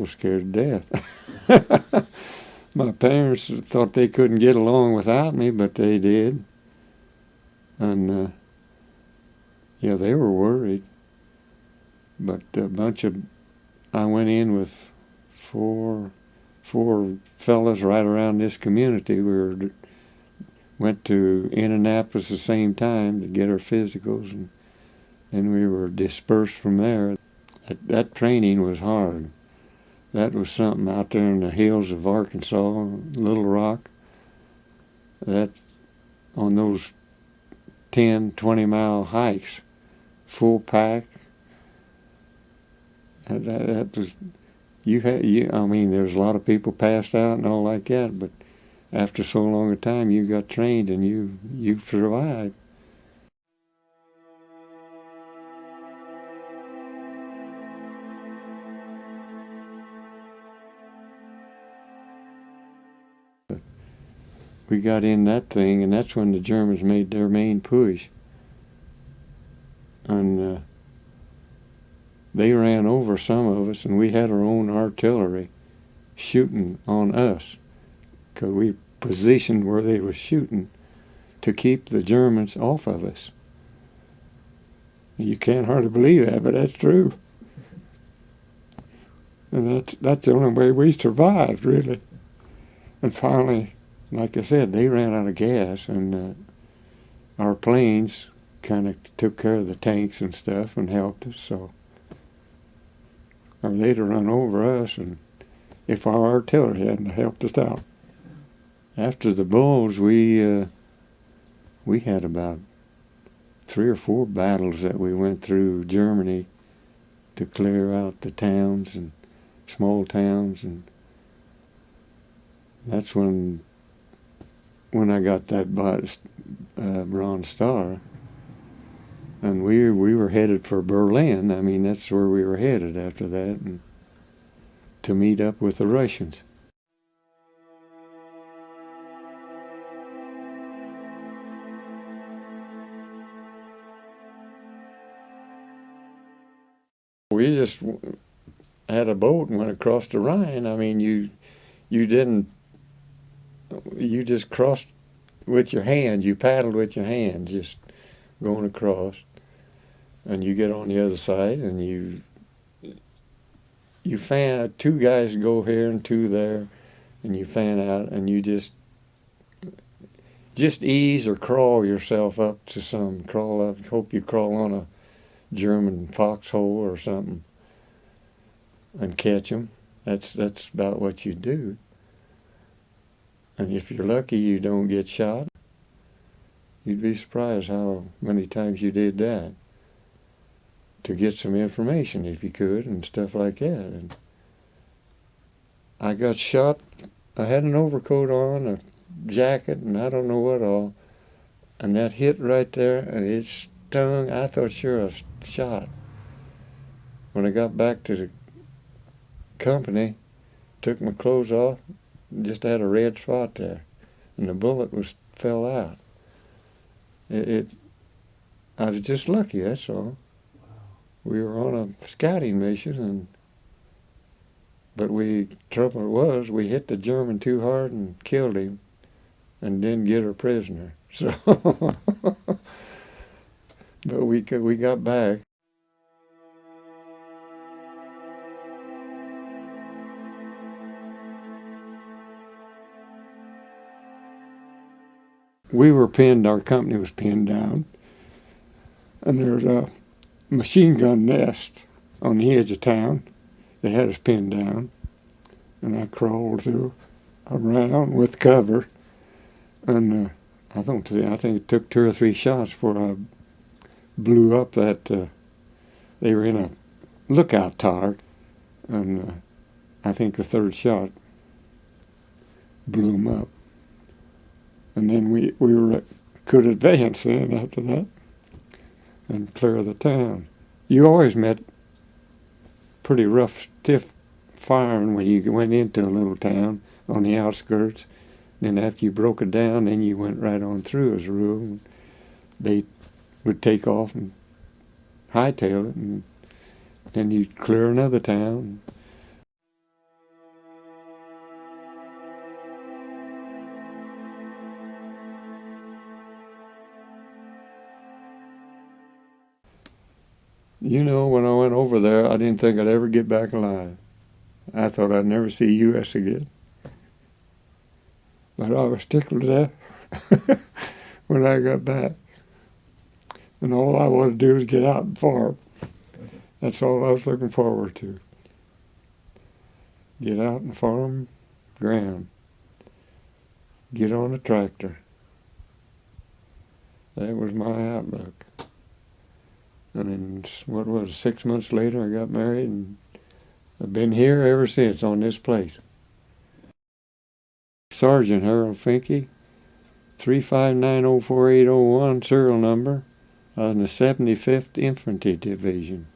was scared to death. My parents thought they couldn't get along without me, but they did. And, yeah, they were worried. But I went in with four fellas right around this community. Went to Indianapolis the same time to get our physicals, and we were dispersed from there. That training was hard. That was something out there in the hills of Arkansas, Little Rock. That on those 10, 20-mile hikes, full pack. That was I mean, there was a lot of people passed out and all like that, but after so long a time, you got trained and you survived. We got in that thing, and that's when the Germans made their main push. And they ran over some of us, and we had our own artillery shooting on us, because we positioned where they were shooting to keep the Germans off of us. You can't hardly believe that, but that's true. And that's the only way we survived, really. And finally, like I said, they ran out of gas, and our planes kind of took care of the tanks and stuff and helped us. So, or they'd have run over us, and if our artillery hadn't helped us out. After the Buldge, we had about 3 or 4 battles that we went through Germany to clear out the towns and small towns, and that's when I got that Bronze Star, and we were headed for Berlin. I mean, that's where we were headed after that, and to meet up with the Russians. We just had a boat and went across the Rhine. I mean, you just crossed with your hands. You paddled with your hands, just going across. And you get on the other side, and you fan. 2 guys go here and 2 there, and you fan out, and you just ease or crawl yourself up to some. Crawl up. Hope you crawl on a German foxhole or something and catch them. That's about what you do. And if you're lucky, you don't get shot. You'd be surprised how many times you did that to get some information, if you could, and stuff like that. And I got shot. I had an overcoat on, a jacket, and I don't know what all, and that hit right there, and it stung. I thought sure I was shot. When I got back to the company, took my clothes off, just had a red spot there, and the bullet fell out. I was just lucky, that's all. Wow. We were on a scouting mission, but trouble was we hit the German too hard and killed him, and didn't get our prisoner. So, but we got back. Our company was pinned down, and there's a machine gun nest on the edge of town. They had us pinned down, and I crawled around with cover, and I think it took 2 or 3 shots before I blew up that. They were in a lookout tower, and I think the 3rd shot blew them up. And then we could advance then after that and clear the town. You always met pretty rough, stiff firing when you went into a little town on the outskirts. Then after you broke it down, then you went right on through as a rule. They would take off and hightail it, and then you'd clear another town. You know, when I went over there, I didn't think I'd ever get back alive. I thought I'd never see U.S. again. But I was tickled to death when I got back. And all I wanted to do was get out and farm. That's all I was looking forward to. Get out and farm ground. Get on a tractor. That was my outlook. And then, what was it, 6 months later, I got married, and I've been here ever since on this place. Sergeant Harold Finke, 35904-801 serial number, in the 75th Infantry Division.